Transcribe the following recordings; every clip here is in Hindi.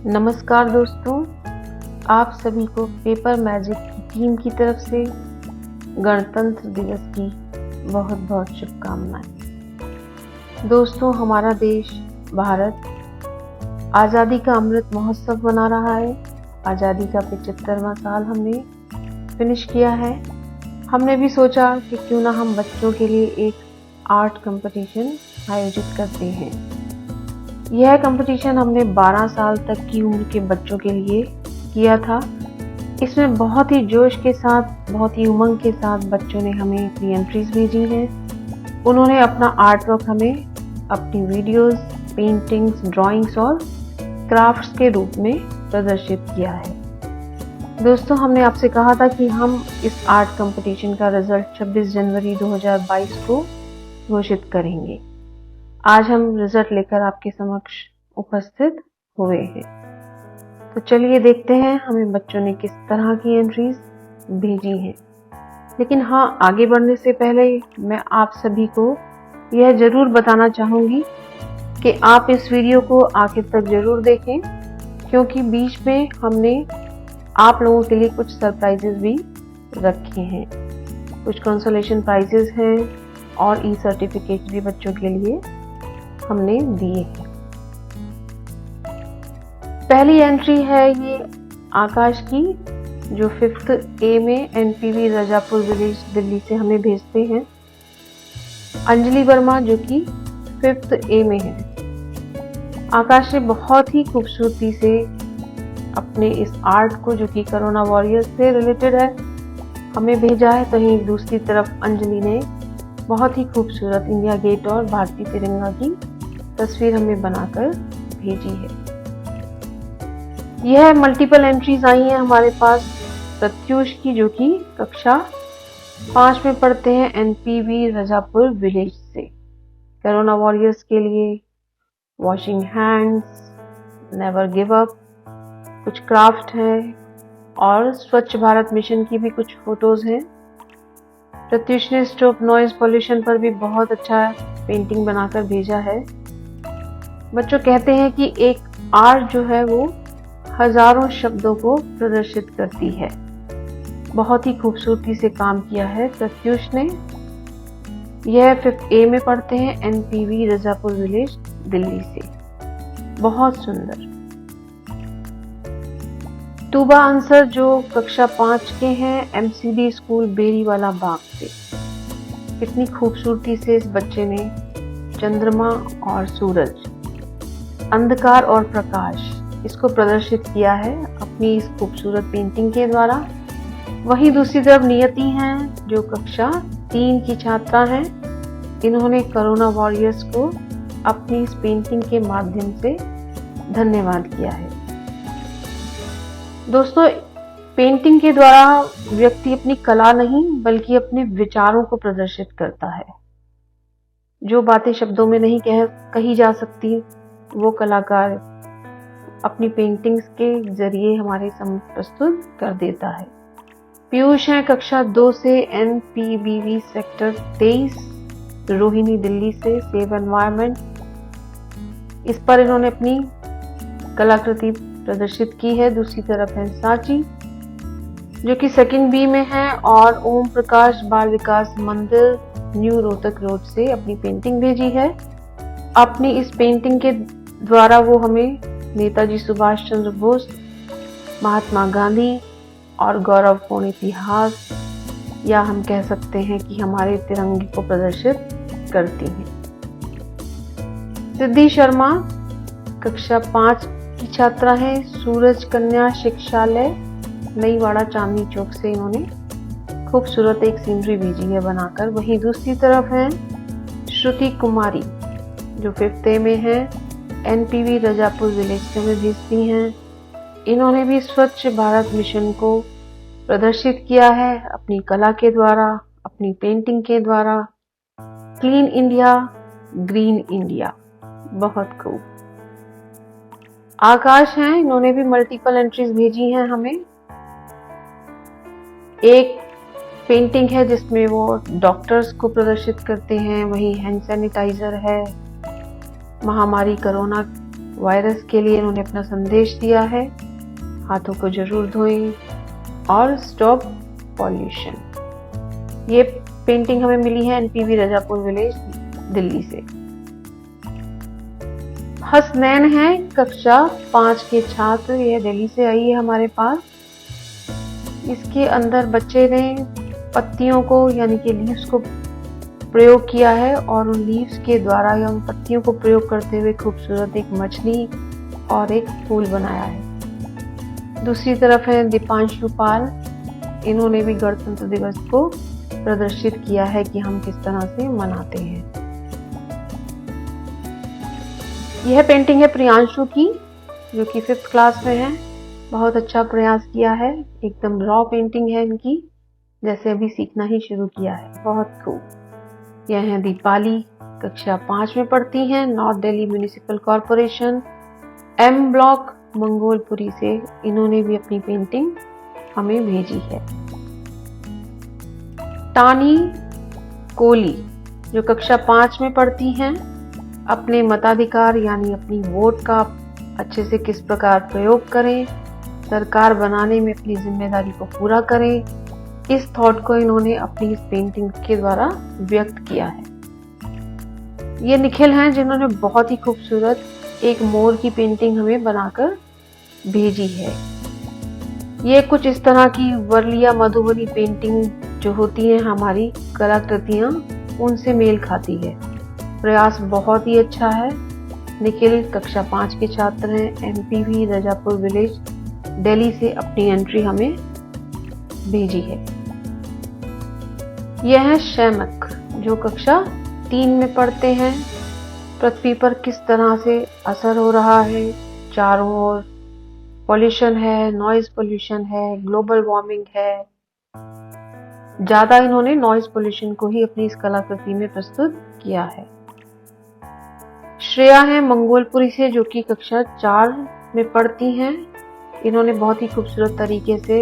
नमस्कार दोस्तों, आप सभी को पेपर मैजिक की टीम की तरफ से गणतंत्र दिवस की बहुत बहुत शुभकामनाएं। दोस्तों, हमारा देश भारत आज़ादी का अमृत महोत्सव मना रहा है। आज़ादी का 75वां साल हमने फिनिश किया है। हमने भी सोचा कि क्यों ना हम बच्चों के लिए एक आर्ट कंपटीशन आयोजित करते हैं। यह कंपटीशन हमने 12 साल तक की उम्र के बच्चों के लिए किया था। इसमें बहुत ही जोश के साथ, बहुत ही उमंग के साथ बच्चों ने हमें अपनी एंट्रीज भेजी हैं। उन्होंने अपना आर्ट वर्क हमें अपनी वीडियोस, पेंटिंग्स, ड्राइंग्स और क्राफ्ट्स के रूप में प्रदर्शित किया है। दोस्तों, हमने आपसे कहा था कि हम इस आर्ट कंपटीशन का रिजल्ट 26 जनवरी 2022 को घोषित करेंगे। आज हम रिजल्ट लेकर आपके समक्ष उपस्थित हुए हैं। तो चलिए देखते हैं हमें बच्चों ने किस तरह की एंट्रीज भेजी हैं। लेकिन हाँ, आगे बढ़ने से पहले मैं आप सभी को यह जरूर बताना चाहूंगी कि आप इस वीडियो को आखिर तक जरूर देखें, क्योंकि बीच में हमने आप लोगों के लिए कुछ सरप्राइजेस भी रखे हैं। कुछ कंसोलेशन प्राइजेस हैं और ई सर्टिफिकेट भी बच्चों के लिए हमने दिए हैं। पहली एंट्री है ये आकाश की, जो 5th A में NPV रजापुर विलेज दिल्ली से हमें भेजते हैं। अंजलि वर्मा, जो कि 5th A में है। आकाश ने बहुत ही खूबसूरती से अपने इस आर्ट को, जो कि कोरोना वॉरियर्स से रिलेटेड है, हमें भेजा है। तो ही दूसरी तरफ अंजलि ने बहुत ही खूबसूरत इंडिया गेट और भारतीय तिरंगा की तस्वीर हमें बनाकर भेजी है। यह मल्टीपल एंट्रीज आई हैं हमारे पास प्रत्युष की, जो कि कक्षा 5 में पढ़ते हैं NPV रजापुर विलेज से। कोरोना वॉरियर्स के लिए washing hands, never give up, कुछ क्राफ्ट है और स्वच्छ भारत मिशन की भी कुछ फोटोज हैं। प्रत्युष ने स्टॉप नॉइज पॉल्यूशन पर भी बहुत अच्छा पेंटिंग बनाकर भेजा है। बच्चों कहते हैं कि एक आर्ट जो है वो हजारों शब्दों को प्रदर्शित करती है। बहुत ही खूबसूरती से काम किया है प्रत्युष ने। यह 5th A में पढ़ते हैं NPV रजापुर विलेज दिल्ली से। बहुत सुंदर। तूबा अंसर, जो कक्षा 5 के हैं MCD स्कूल बेरीवाला बाग से। कितनी खूबसूरती से इस बच्चे ने चंद्रमा और सूरज, अंधकार और प्रकाश, इसको प्रदर्शित किया है अपनी इस खूबसूरत पेंटिंग के द्वारा। वहीं दूसरी तरफ नियति हैं, जो कक्षा 3 की छात्रा हैं। इन्होंने कोरोना वॉरियर्स को अपनी इस पेंटिंग के माध्यम से धन्यवाद किया है। दोस्तों, पेंटिंग के द्वारा व्यक्ति अपनी कला नहीं बल्कि अपने विचारों को प्रदर्शित करता है। जो बातें शब्दों में नहीं कही जा सकती, वो कलाकार अपनी पेंटिंग्स के जरिए हमारे सम्मुख प्रस्तुत कर देता है। पीयूष हैं कक्षा 2 से NPBV सेक्टर 23, रोहिणी दिल्ली से सेव एनवायरमेंट। इस पर इन्होंने अपनी कलाकृति प्रदर्शित की है। दूसरी तरफ है साची, जो कि 2nd B में है और ओम प्रकाश बाल विकास मंदिर न्यू रोहतक रोड से अपनी पेंटिंग भेजी है। अपनी इस पेंटिंग के द्वारा वो हमें नेताजी सुभाष चंद्र बोस, महात्मा गांधी और गौरवपूर्ण इतिहास, या हम कह सकते हैं कि हमारे तिरंगे को प्रदर्शित करती हैं। सिद्धि शर्मा कक्षा 5 की छात्रा है, सूरज कन्या शिक्षालय नईवाड़ा चांदनी चौक से इन्होंने खूबसूरत एक सीनरी भेजी है बनाकर। वहीं दूसरी तरफ है श्रुति कुमारी, जो 5th A में है NPV रजापुर विलेज से हमें भेजती हैं। इन्होंने भी स्वच्छ भारत मिशन को प्रदर्शित किया है अपनी कला के द्वारा, अपनी पेंटिंग के द्वारा। क्लीन इंडिया, ग्रीन इंडिया, बहुत खूब। आकाश हैं, इन्होंने भी मल्टीपल एंट्रीज भेजी हैं हमें। एक पेंटिंग है जिसमें वो डॉक्टर्स को प्रदर्शित करते हैं, वहीं हैंड सैनिटाइजर है, महामारी कोरोना वायरस के लिए इन्होंने अपना संदेश दिया है, हाथों को जरूर धोएं और स्टॉप पॉल्यूशन। ये पेंटिंग हमें मिली है एनपीवी रजापुर विलेज दिल्ली से। हसनैन है कक्षा 5 के छात्र, यह दिल्ली से आई है हमारे पास। इसके अंदर बच्चे ने पत्तियों को यानी कि लीव्स को प्रयोग किया है और उन लीव्स के द्वारा या उन पत्तियों को प्रयोग करते हुए खूबसूरत एक मछली और एक फूल बनाया है। दूसरी तरफ है दीपांशु पाल, इन्होंने भी गणतंत्र दिवस को प्रदर्शित किया है कि हम किस तरह से मनाते हैं। यह पेंटिंग है प्रियांशु की, जो कि 5th क्लास में है। बहुत अच्छा प्रयास किया है, एकदम रॉ पेंटिंग है इनकी, जैसे अभी सीखना ही शुरू किया है। बहुत खूब। यह है दीपाली, कक्षा 5 में पढ़ती हैं, north Delhi municipal corporation M block Mangolpuri से। इन्होंने भी अपनी पेंटिंग हमें भेजी है। टानी कोली, जो कक्षा 5 में पढ़ती हैं, अपने मताधिकार यानी अपनी वोट का अच्छे से किस प्रकार प्रयोग करें, सरकार बनाने में अपनी जिम्मेदारी को पूरा करें, इस थॉट को इन्होंने अपनी इस पेंटिंग के द्वारा व्यक्त किया है। ये निखिल हैं जिन्होंने बहुत ही खूबसूरत एक मोर की पेंटिंग हमें बनाकर भेजी है। ये कुछ इस तरह की वर्लिया मधुबनी पेंटिंग जो होती हैं हमारी कलाकृतियां, उनसे मेल खाती है। प्रयास बहुत ही अच्छा है। निखिल कक्षा 5 के छात्र हैं, एमपीवी रजापुर विलेज दिल्ली से अपनी एंट्री हमें भेजी है। यह है शैमक, जो कक्षा 3 में पढ़ते हैं। पृथ्वी पर किस तरह से असर हो रहा है, चारों ओर पॉल्यूशन है, नॉइज पॉल्यूशन है, ग्लोबल वार्मिंग है। ज्यादा इन्होंने नॉइज पॉल्यूशन को ही अपनी इस कलाकृति में प्रस्तुत किया है। श्रेया है मंगोलपुरी से, जो कि कक्षा 4 में पढ़ती हैं। इन्होंने बहुत ही खूबसूरत तरीके से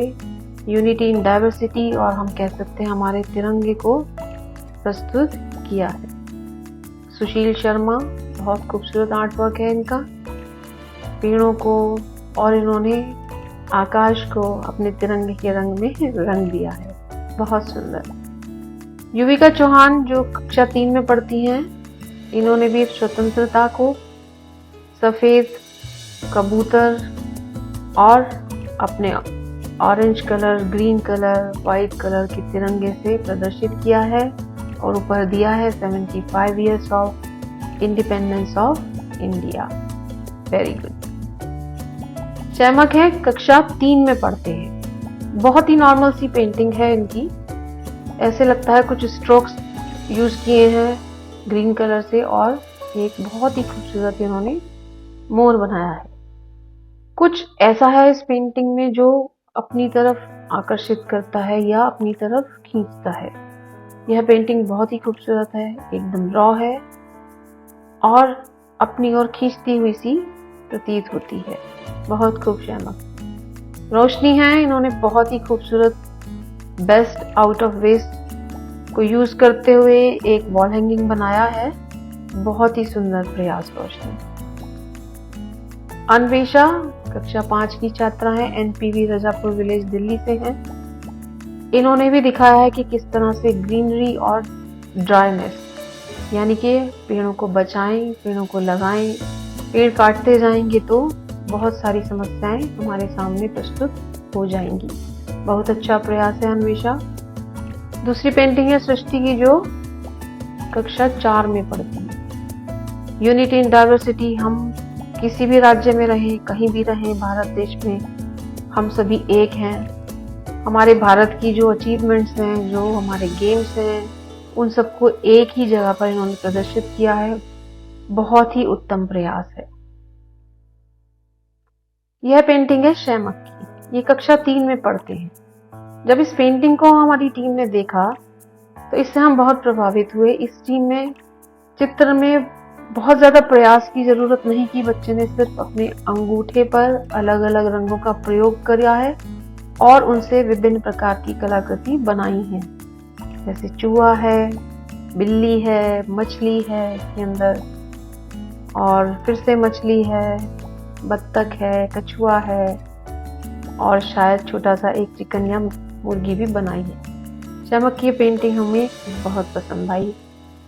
यूनिटी इन डाइवर्सिटी और हम कह सकते हैं हमारे तिरंगे को प्रस्तुत किया है। सुशील शर्मा, बहुत खूबसूरत आर्ट वर्क है इनका। पेड़ों को और इन्होंने आकाश को अपने तिरंगे के रंग में रंग दिया है, बहुत सुंदर। युविका चौहान, जो कक्षा 3 में पढ़ती हैं, इन्होंने भी स्वतंत्रता को सफेद कबूतर और अपने orange colour, green colour, white colour के तिरंगे से प्रदर्शित किया है और ऊपर दिया है 75 years of independence of India. Very good. चैमक है, कक्षा 3 में पढ़ते हैं। बहुत ही नॉर्मल सी पेंटिंग है इनकी, ऐसे लगता है कुछ स्ट्रोक्स यूज किए हैं ग्रीन कलर से और एक बहुत ही खूबसूरत इन्होंने मोर बनाया है। कुछ ऐसा है इस पेंटिंग में जो अपनी तरफ आकर्षित करता है या अपनी तरफ खींचता है। यह पेंटिंग बहुत ही खूबसूरत है, एकदम रॉ है और अपनी ओर खींचती हुई सी प्रतीत होती है। बहुत खूब शैमक। रोशनी है, इन्होंने बहुत ही खूबसूरत बेस्ट आउट ऑफ वेस्ट को यूज करते हुए एक वॉल हैंगिंग बनाया है। बहुत ही सुंदर प्रयास रोशनी। अन्वेषा कक्षा 5 की छात्रा है, एनपीवी रजापुर विलेज दिल्ली से हैं। इन्होंने भी दिखाया है कि किस तरह से ग्रीनरी और ड्राइनेस यानी कि पेड़ों को बचाएं, पेड़ों को लगाएं। पेड़ काटते जाएंगे तो बहुत सारी समस्याएं हमारे सामने प्रस्तुत हो जाएंगी। बहुत अच्छा प्रयास है अन्वेषा। दूसरी पेंटिंग है सृष्टि की, जो कक्षा 4 में पढ़ती है। यूनिटी इन डाइवर्सिटी, हम किसी भी राज्य में रहें, कहीं भी रहें भारत देश में, हम सभी एक हैं। हमारे भारत की जो अचीवमेंट्स हैं, जो हमारे गेम्स हैं, उन सबको एक ही जगह पर इन्होंने प्रदर्शित किया है। बहुत ही उत्तम प्रयास है। यह पेंटिंग है शैमक की, ये कक्षा 3 में पढ़ते हैं। जब इस पेंटिंग को हमारी टीम ने देखा तो इससे हम बहुत प्रभावित हुए। इस टीम में चित्र में बहुत ज्यादा प्रयास की जरूरत नहीं की, बच्चे ने सिर्फ अपने अंगूठे पर अलग अलग रंगों का प्रयोग किया है और उनसे विभिन्न प्रकार की कलाकृति बनाई है। जैसे चूहा है, बिल्ली है, मछली है, इसके अंदर और फिर से मछली है, बत्तख है, कछुआ है और शायद छोटा सा एक चिकन या मुर्गी भी बनाई है। शहमक की ये पेंटिंग हमें बहुत पसंद आई।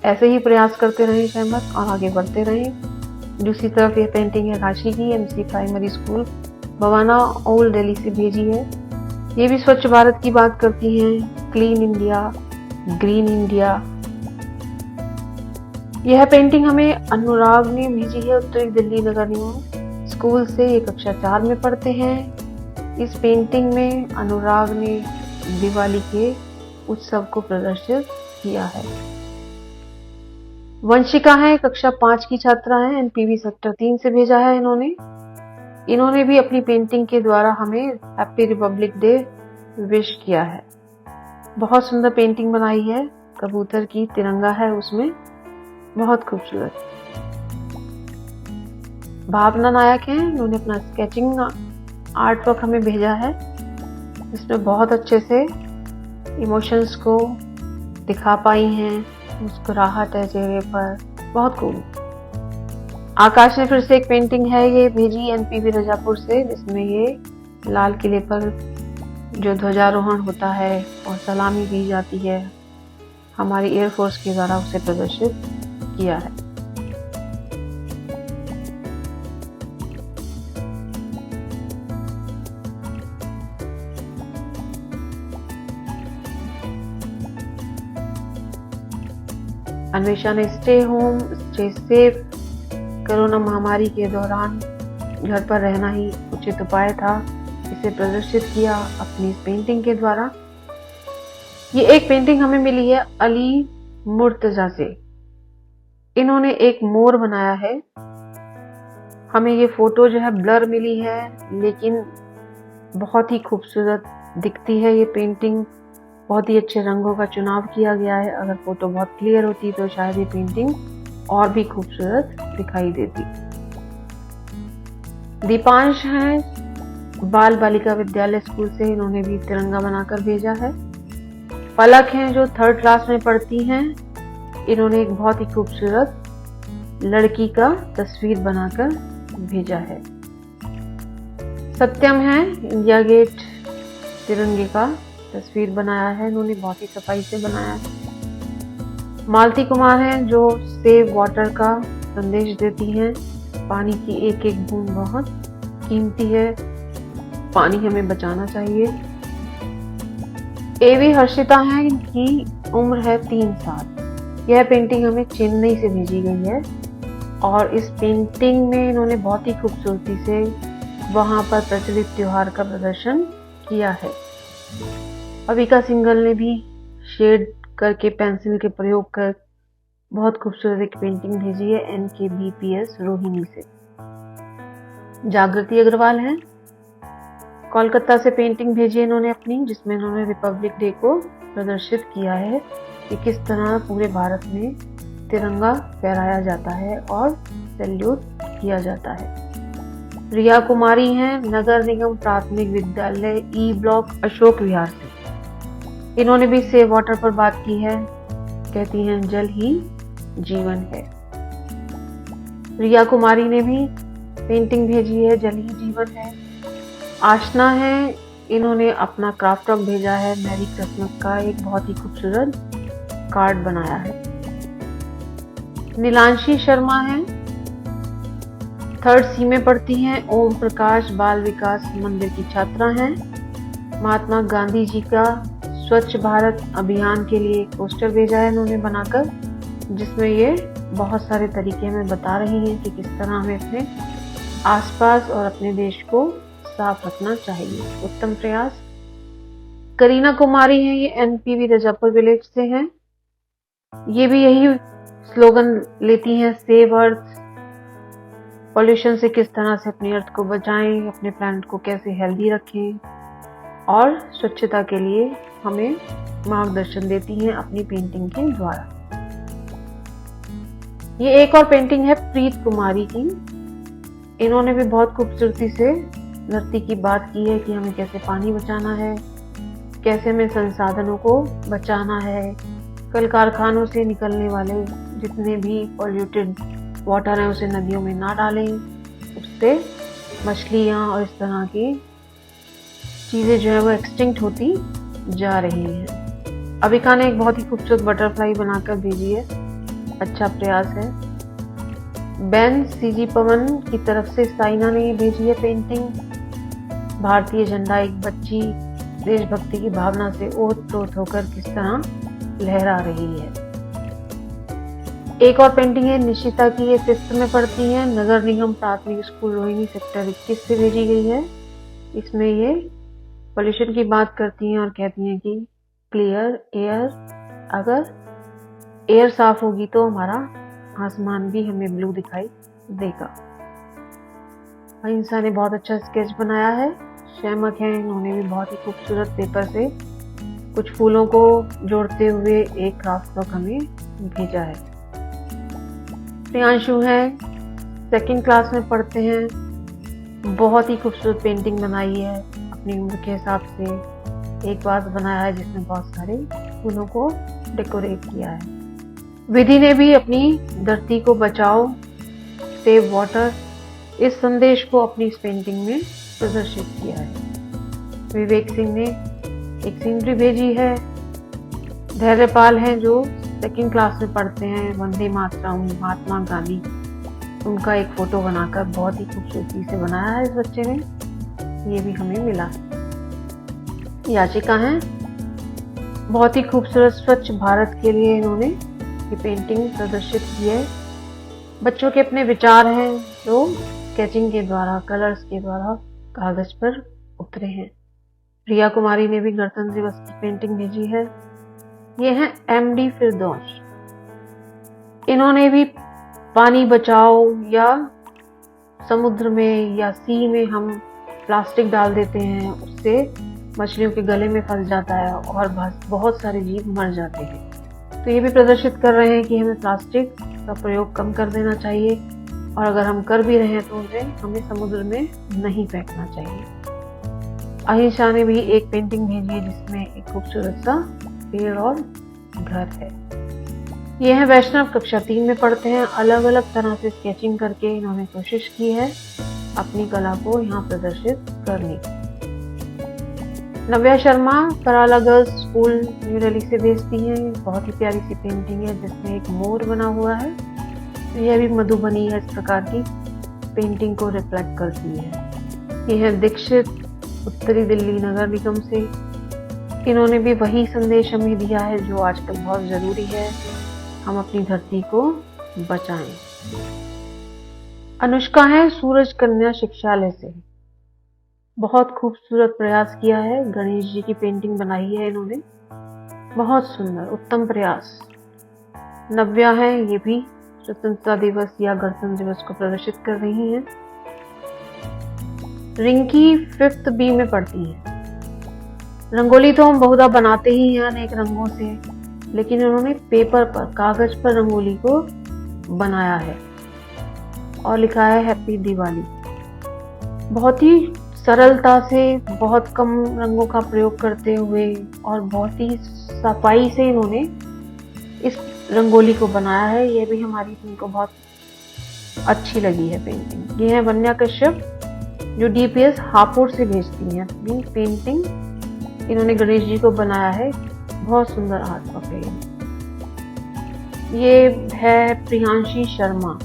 ऐसे ही प्रयास करते रहें शहमक और आगे बढ़ते रहें। दूसरी तरफ ये पेंटिंग है राशि की, MC primary school Bawana old Delhi से भेजी है। ये भी स्वच्छ भारत की बात करती हैं, क्लीन इंडिया, ग्रीन इंडिया। यह पेंटिंग हमें अनुराग ने भेजी है, उत्तरी दिल्ली नगर निगम स्कूल से। ये कक्षा 4 में पढ़ते हैं। इस पेंटिंग में अनुराग ने दिवाली के उत्सव को प्रदर्शित किया है। वंशिका है, कक्षा 5 की छात्रा है, एनपीवी सेक्टर 3 से भेजा है इन्होंने भी अपनी पेंटिंग के द्वारा हमें हैप्पी रिपब्लिक डे विश किया है। बहुत सुंदर पेंटिंग बनाई है, कबूतर की तिरंगा है उसमें, बहुत खूबसूरत। भावना नायक हैं, इन्होंने अपना स्केचिंग आर्ट वर्क हमें भेजा है, इसमें बहुत अच्छे से इमोशंस को दिखा पाई हैं, मुस्कुराहट है चेहरे पर, बहुत खूब। आकाश ने फिर से एक पेंटिंग है ये भेजी एनपीवी रजापुर से, जिसमें ये लाल किले पर जो ध्वजारोहण होता है और सलामी दी जाती है हमारी एयरफोर्स के द्वारा, उसे प्रदर्शित किया है। अन्वेषा ने stay home, stay safe, corona महामारी के दौरान घर पर रहना ही उचित उपाय था, इसे प्रदर्शित किया अपनी इस पेंटिंग के द्वारा। ये एक पेंटिंग हमें मिली है अली मुर्तजा से। इन्होंने एक मोर बनाया है। हमें ये फोटो जो है ब्लर मिली है, लेकिन बहुत ही खूबसूरत दिखती है ये पेंटिंग। बहुत ही अच्छे रंगों का चुनाव किया गया है। अगर फोटो बहुत क्लियर होती तो शायद ये पेंटिंग और भी खूबसूरत दिखाई देती। दीपांश हैं, बाल बालिका विद्यालय स्कूल से, इन्होंने भी तिरंगा बनाकर भेजा है। पलक हैं जो 3rd क्लास में पढ़ती हैं, इन्होंने एक बहुत ही खूबसूरत लड़की का तस्वीर बनाकर भेजा है। सत्यम है, इंडिया गेट तिरंगे का तस्वीर बनाया है, इन्होंने बहुत ही सफाई से बनाया है। मालती कुमार हैं जो सेव वाटर का संदेश देती हैं। पानी की एक एक बूंद बहुत कीमती है, पानी हमें बचाना चाहिए। एवी हर्षिता हैं, इनकी उम्र है 3 साल। यह पेंटिंग हमें चेन्नई से भेजी गई है और इस पेंटिंग में इन्होंने बहुत ही खूबसूरती से वहां पर प्रचलित त्योहार का प्रदर्शन किया है। अविका सिंगल ने भी शेड करके पेंसिल के प्रयोग कर बहुत खूबसूरत एक पेंटिंग भेजी है NKBPS रोहिणी से। जागृति अग्रवाल हैं, कोलकाता से पेंटिंग भेजी है इन्होंने अपनी, जिसमें इन्होंने रिपब्लिक डे को प्रदर्शित किया है कि किस तरह पूरे भारत में तिरंगा फहराया जाता है और सैल्यूट किया जाता है। रिया कुमारी हैं, नगर निगम प्राथमिक विद्यालय E ब्लॉक अशोक विहार से। इन्होंने भी सेव वाटर पर बात की है, कहती हैं जल ही जीवन है। रिया कुमारी ने भी पेंटिंग भेजी है, जल ही जीवन है। आशना है, इन्होंने अपना क्राफ्ट वर्क भेजा है, मैरी क्रिसमस का एक बहुत ही खूबसूरत कार्ड बनाया है। नीलांशी शर्मा है, 3rd C में पढ़ती हैं, ओम प्रकाश बाल विकास मंदिर की छात्रा हैं। महात्मा गांधी जी का स्वच्छ भारत अभियान के लिए एक पोस्टर भेजा है इन्होंने बनाकर, जिसमें ये बहुत सारे तरीके हमें बता रही हैं कि किस तरह हमें अपने आसपास और अपने देश को साफ रखना चाहिए। उत्तम प्रयास। करीना कुमारी हैं, ये NPV रजापुर विलेज से हैं। ये भी यही स्लोगन लेती हैं, सेव अर्थ, पॉल्यूशन से किस तरह से अपनी अर्थ को बचाएं, अपने प्लैनेट को कैसे हेल्दी रखें और स्वच्छता के लिए हमें मार्गदर्शन देती हैं अपनी पेंटिंग के द्वारा। ये एक और पेंटिंग है प्रीत कुमारी की। इन्होंने भी बहुत खूबसूरती से धरती की बात की है कि हमें कैसे पानी बचाना है, कैसे हमें संसाधनों को बचाना है, कल कारखानों से निकलने वाले जितने भी पॉल्यूटेड वाटर है उसे नदियों में ना डालें, उससे मछलियाँ और इस तरह की चीज़ें जो है वो एक्सटिंक्ट होती जा रही हैं। अविका ने एक बहुत ही खूबसूरत बटरफ्लाई बनाकर भेजी है, अच्छा प्रयास है। बैन सीजी पवन की तरफ से साइना ने भेजी है पेंटिंग। भारतीय झंडा एक बच्ची देशभक्ति की भावना से ओत-प्रोत होकर किस तरह लहरा रही है। एक और पेंटिंग है निशिता की, ये 5th में पढ़ती है, नगर निगम प्राथमिक स्कूल रोहिणी सेक्टर 21 से भेजी गई है। इसमें ये पॉल्यूशन की बात करती हैं और कहती हैं कि क्लियर एयर, अगर एयर साफ होगी तो हमारा आसमान भी हमें ब्लू दिखाई देगा। अहिंसा ने बहुत अच्छा स्केच बनाया है। शैमक हैं, इन्होंने भी बहुत ही खूबसूरत पेपर से कुछ फूलों को जोड़ते हुए एक क्राफ्ट वर्क हमें भेजा है। प्रियांशु हैं, 2nd क्लास में पढ़ते हैं, बहुत ही खूबसूरत पेंटिंग बनाई है, अपनी उम्र के हिसाब से एक वास बनाया है जिसमें बहुत सारे फूलों को डेकोरेट किया है। विधि ने भी अपनी धरती को बचाओ, सेव वाटर, इस संदेश को अपनी इस पेंटिंग में प्रदर्शित किया है। विवेक सिंह ने एक सीनरी भेजी है। धैर्यपाल हैं जो 2nd क्लास में पढ़ते हैं, वंदे मातरम, महात्मा गांधी, उनका एक फोटो बनाकर बहुत ही खूबसूरती से बनाया है इस बच्चे ने, ये भी हमें मिला। याचिका हैं, बहुत ही खूबसूरत स्वच्छ भारत के लिए इन्होंने ये पेंटिंग प्रदर्शित की है। बच्चों के अपने विचार हैं जो स्केचिंग के द्वारा, कलर्स के द्वारा कागज पर उतरे हैं। प्रिया कुमारी ने भी गणतंत्र दिवस की पेंटिंग भेजी है। ये हैं MD फिरदौस, इन्होंने भी पानी बचाओ या समुद्र में या सी में हम प्लास्टिक डाल देते हैं, उससे मछलियों के गले में फंस जाता है और बहुत सारे जीव मर जाते हैं। तो ये भी प्रदर्शित कर रहे हैं कि हमें प्लास्टिक का प्रयोग कम कर देना चाहिए और अगर हम कर भी रहे हैं तो उन्हें हमें समुद्र में नहीं फेंकना चाहिए। अहिंसा ने भी एक पेंटिंग भेजी है जिसमें एक खूबसूरत सा पेड़ और घर है। ये है वैष्णव, कक्षा 3 में पढ़ते हैं। अलग अलग तरह से स्केचिंग करके इन्होंने कोशिश की है अपनी कला को यहाँ प्रदर्शित करने की। नव्या शर्मा कराला गर्ल्स स्कूल न्यू दिल्ली से भेजती हैं, बहुत ही प्यारी सी पेंटिंग है जिसमें एक मोर बना हुआ है। यह भी मधुबनी है, इस प्रकार की पेंटिंग को रिफ्लेक्ट करती है। यह है दीक्षित, उत्तरी दिल्ली नगर निगम से, इन्होंने भी वही संदेश हमें दिया है जो आजकल बहुत जरूरी है, हम अपनी धरती को बचाएं। अनुष्का है सूरज कन्या शिक्षालय से, बहुत खूबसूरत प्रयास किया है, गणेश जी की पेंटिंग बनाई है इन्होंने, बहुत सुंदर, उत्तम प्रयास। नव्या है, ये भी स्वतंत्रता दिवस या गणतंत्र दिवस को प्रदर्शित कर रही हैं। रिंकी 5th B में पढ़ती है। रंगोली तो हम बहुधा बनाते ही हैं अनेक रंगों से, लेकिन इन्होंने पेपर पर, कागज पर रंगोली को बनाया है और लिखा है हैप्पी दिवाली। बहुत ही सरलता से, बहुत कम रंगों का प्रयोग करते हुए और बहुत ही सफाई से इन्होंने इस रंगोली को बनाया है। ये भी हमारी टीम को बहुत अच्छी लगी है पेंटिंग। ये है वन्या कश्यप जो DPS हापुड़ से भेजती हैं अपनी पेंटिंग, इन्होंने गणेश जी को बनाया है, बहुत सुंदर आर्ट वर्क है। ये है प्रियांशी शर्मा,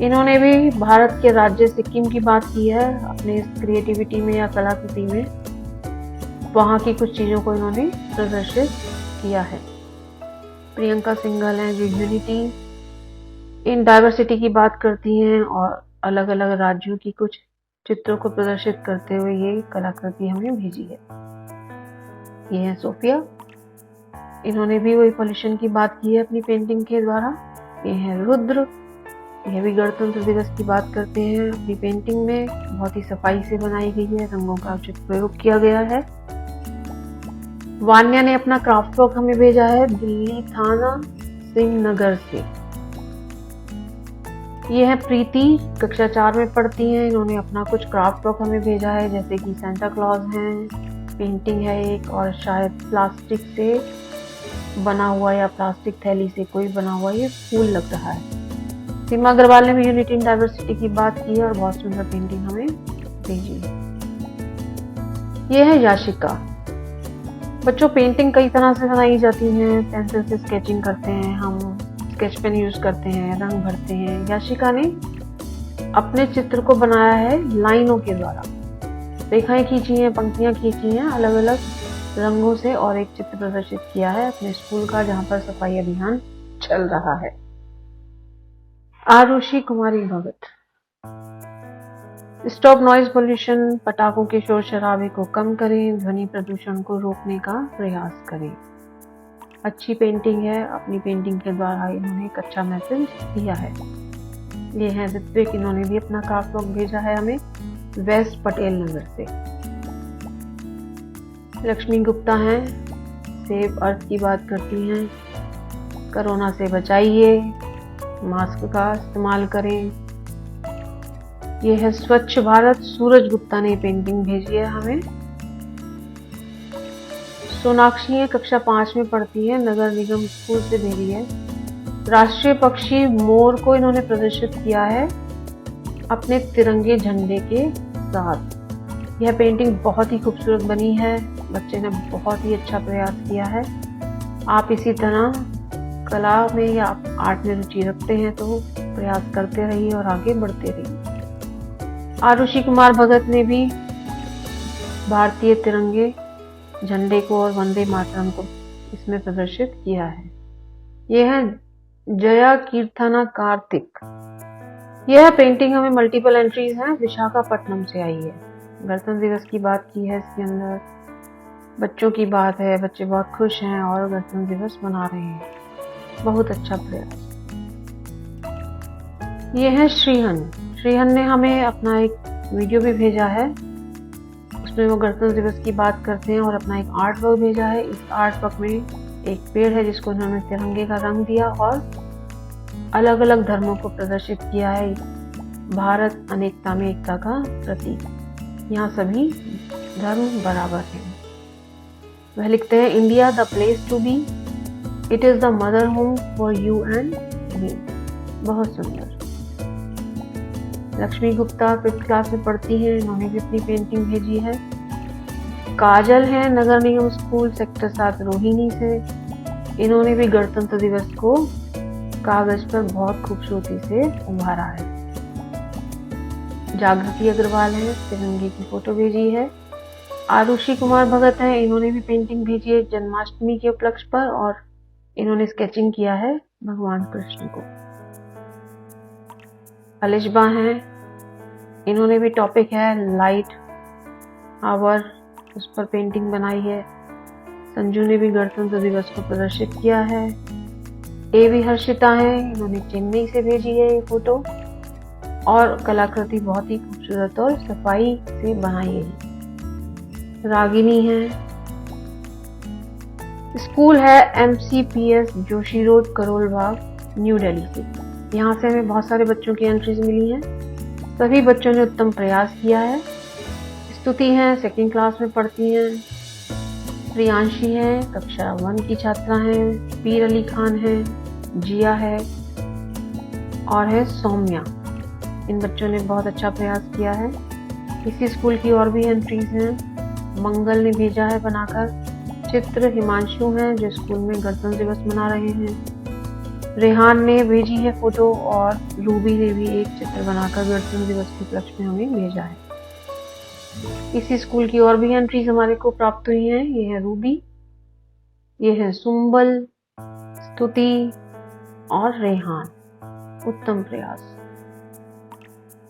इन्होंने भी भारत के राज्य सिक्किम की बात की है अपने इस क्रिएटिविटी में या कलाकृति में, वहाँ की कुछ चीज़ों को इन्होंने प्रदर्शित किया है। प्रियंका सिंघल हैं जो यूनिटी इन डाइवर्सिटी की बात करती हैं और अलग अलग राज्यों की कुछ चित्रों को प्रदर्शित करते हुए ये कलाकृति हमें भेजी है। ये है सोफिया, इन्होंने भी वही पॉल्यूशन की बात की है अपनी पेंटिंग के द्वारा। ये है रुद्र, यह भी गणतंत्र दिवस की बात करते हैं अपनी पेंटिंग में, बहुत ही सफाई से बनाई गई है, रंगों का उचित प्रयोग किया गया है। वान्या ने अपना क्राफ्ट वर्क हमें भेजा है दिल्ली थाना सिंह नगर से। ये है प्रीति, कक्षा 4 में पढ़ती हैं, इन्होंने अपना कुछ क्राफ्ट वर्क हमें भेजा है जैसे कि सेंटा क्लॉज हैं, पेंटिंग है एक, और शायद प्लास्टिक से बना हुआ या प्लास्टिक थैली से कोई बना हुआ ये फूल लग रहा है। सीमा अग्रवाल ने भी यूनिटी इन डाइवर्सिटी की बात की है और बहुत सुंदर पेंटिंग हमें भेजी है। ये है याशिका। बच्चों, पेंटिंग कई तरह से बनाई जाती है। पेंसिल से स्केचिंग करते हैं, हम स्केच पेन यूज करते हैं, रंग भरते हैं। याशिका ने अपने चित्र को बनाया है लाइनों के द्वारा। रेखाएं खींची हैं, पंक्तियां खींची हैं अलग अलग रंगों से और एक चित्र प्रदर्शित किया है अपने स्कूल का, जहां पर सफाई अभियान चल रहा है। आरुषि कुमारी भगत। स्टॉप नॉइज पोल्यूशन, पटाखों के शोर शराबे को कम करें, ध्वनि प्रदूषण को रोकने का प्रयास करें। अच्छी पेंटिंग है। अपनी पेंटिंग के द्वारा इन्होंने एक अच्छा मैसेज दिया है। ये है ऋत्विक, इन्होंने भी अपना कार्टवर्क भेजा है हमें वेस्ट पटेल नगर से। लक्ष्मी गुप्ता हैं, सेव अर्थ की बात करती हैं। कोरोना से बचाइए, मास्क का इस्तेमाल करें। ये है स्वच्छ भारत, सूरज गुप्ता ने पेंटिंग भेजी है हमें। सोनाक्षी है, कक्षा 5 में पढ़ती है, नगर निगम स्कूल से भेजी है। राष्ट्रीय पक्षी मोर को इन्होंने प्रदर्शित किया है अपने तिरंगे झंडे के साथ। यह पेंटिंग बहुत ही खूबसूरत बनी है। बच्चे ने बहुत ही अच्छा प्रयास किया है। आप इसी तरह कला में या आर्ट में रुचि रखते हैं तो प्रयास करते रहिए और आगे बढ़ते रहिए। आरुषि कुमार भगत ने भी भारतीय तिरंगे झंडे को और वंदे मातरम को इसमें प्रदर्शित किया है। यह है जया कीर्थना कार्तिक। यह पेंटिंग हमें मल्टीपल एंट्रीज हैं, विशाखापट्टनम से आई है। गणतंत्र दिवस की बात की है इसके अंदर, बच्चों की बात है, बच्चे बहुत खुश हैं और गणतंत्र दिवस मना रहे हैं। बहुत अच्छा प्रयास। यह है श्रीहन। श्रीहन ने हमें अपना एक वीडियो भी भेजा है, उसमें वो गणतंत्र दिवस की बात करते हैं और अपना एक आर्ट वर्क भेजा है। इस आर्ट वर्क में एक पेड़ है जिसको उन्होंने तिरंगे का रंग दिया और अलग अलग धर्मों को प्रदर्शित किया है। भारत अनेकता में एकता का प्रतीक, यहाँ सभी धर्म बराबर हैं। वह लिखते हैं, India the place to be, it is the mother home for you and me. बहुत सुंदर। लक्ष्मी गुप्ता 5th क्लास में पढ़ती हैं, इन्होंने भी अपनी पेंटिंग भेजी है। काजल है, नगर निगम स्कूल सेक्टर 7 रोहिणी से। इन्होंने भी गणतंत्र दिवस को कागज पर बहुत खूबसूरती से उभारा है। जागृति अग्रवाल है, तिरंगे की फोटो भेजी है। आरुषि कुमार भगत है, इन्होंने भी पेंटिंग भेजी है जन्माष्टमी के उपलक्ष्य पर और इन्होंने स्केचिंग किया है भगवान कृष्ण को। अलिशबा हैं, इन्होंने भी टॉपिक है लाइट आवर, उस पर पेंटिंग बनाई है। संजू ने भी गणतंत्र दिवस को प्रदर्शित किया है। एवी हर्षिता हैं, इन्होंने चेन्नई से भेजी है ये फोटो और कलाकृति बहुत ही खूबसूरत और सफाई से बनाई है। रागिनी है, स्कूल है MCPS Joshi road, Karol Bagh, new Delhi से। यहाँ से हमें बहुत सारे बच्चों की एंट्रीज मिली हैं। सभी बच्चों ने उत्तम प्रयास किया है। स्तुति हैं, 2nd क्लास में पढ़ती हैं। प्रियांशी है, कक्षा 1 की छात्रा हैं। पीर अली खान है, जिया है और है सौम्या। इन बच्चों ने बहुत अच्छा प्रयास किया है। इसी स्कूल की और भी एंट्रीज हैं। मंगल ने भेजा है बनाकर चित्र। हिमांशु हैं जो स्कूल में गणतंत्र दिवस मना रहे हैं। रेहान ने भेजी है फोटो और रूबी ने भी एक चित्र बनाकर गणतंत्र दिवस के उपलक्ष्य में हमें भेजा है। इसी स्कूल की और भी एंट्रीज हमारे को प्राप्त हुई हैं। ये है रूबी, ये है सुंबल, स्तुति और रेहान। उत्तम प्रयास।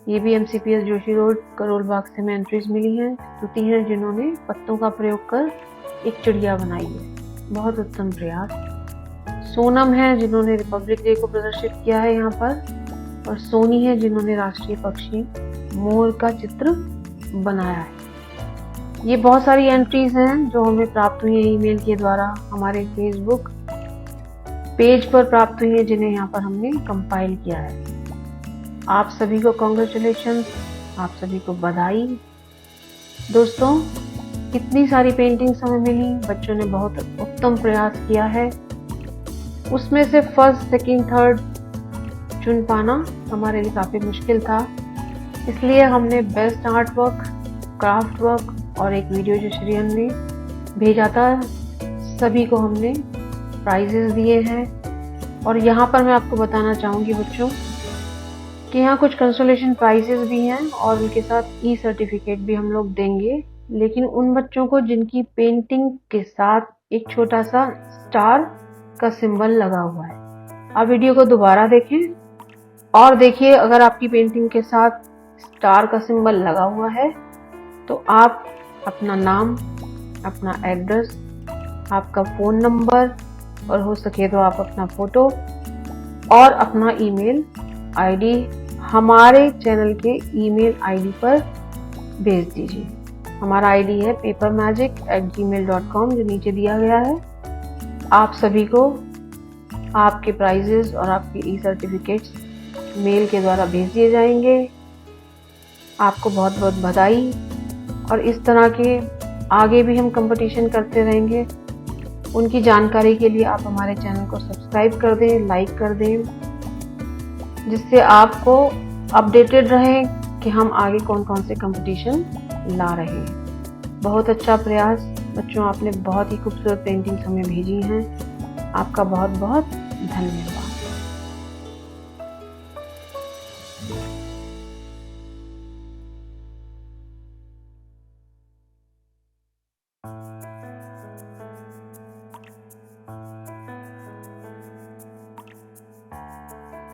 ये भी MCPS जोशी रोड, करोल बाग से हमें एंट्रीज मिली हैं। स्तुति हैं जिन्होंने पत्तों का प्रयोग कर एक चिड़िया बनाई है। बहुत उत्तम प्रयास। सोनम है जिन्होंने रिपब्लिक डे को प्रदर्शित किया है यहाँ पर, और सोनी है जिन्होंने राष्ट्रीय पक्षी मोर का चित्र बनाया है। ये बहुत सारी एंट्रीज हैं जो हमें प्राप्त हुई है ईमेल के द्वारा, हमारे फेसबुक पेज पर प्राप्त हुई है, जिन्हें यहाँ पर हमने कंपाइल किया है। आप सभी को कॉन्ग्रेचुलेशन, आप सभी को बधाई। दोस्तों, इतनी सारी पेंटिंग्स हमें मिली, बच्चों ने बहुत उत्तम प्रयास किया है। उसमें से 1st, 2nd, 3rd चुन पाना हमारे लिए काफ़ी मुश्किल था, इसलिए हमने best art work, craft work और एक वीडियो जो श्रेयन ने भेजा था, सभी को हमने प्राइजेस दिए हैं। और यहाँ पर मैं आपको बताना चाहूँगी बच्चों कि यहाँ कुछ कंसोलेशन प्राइजेस भी हैं और उनके साथ ई सर्टिफिकेट भी हम लोग देंगे, लेकिन उन बच्चों को जिनकी पेंटिंग के साथ एक छोटा सा स्टार का सिंबल लगा हुआ है। आप वीडियो को दोबारा देखें और देखिए, अगर आपकी पेंटिंग के साथ स्टार का सिंबल लगा हुआ है तो आप अपना नाम, अपना एड्रेस, आपका फ़ोन नंबर और हो सके तो आप अपना फ़ोटो और अपना ईमेल आईडी हमारे चैनल के ईमेल आईडी पर भेज दीजिए। हमारा आईडी है papermagic@gmail.com जो नीचे दिया गया है। आप सभी को आपके प्राइजेस और आपके ई सर्टिफिकेट्स मेल के द्वारा भेज दिए जाएंगे। आपको बहुत बहुत बधाई, और इस तरह के आगे भी हम कंपटीशन करते रहेंगे। उनकी जानकारी के लिए आप हमारे चैनल को सब्सक्राइब कर दें, लाइक कर दें, जिससे आपको अपडेटेड रहें कि हम आगे कौन कौन से कंपटीशन ला रहे हैं। बहुत अच्छा प्रयास बच्चों, आपने बहुत ही खूबसूरत पेंटिंग्स हमें भेजी हैं। आपका बहुत बहुत धन्यवाद।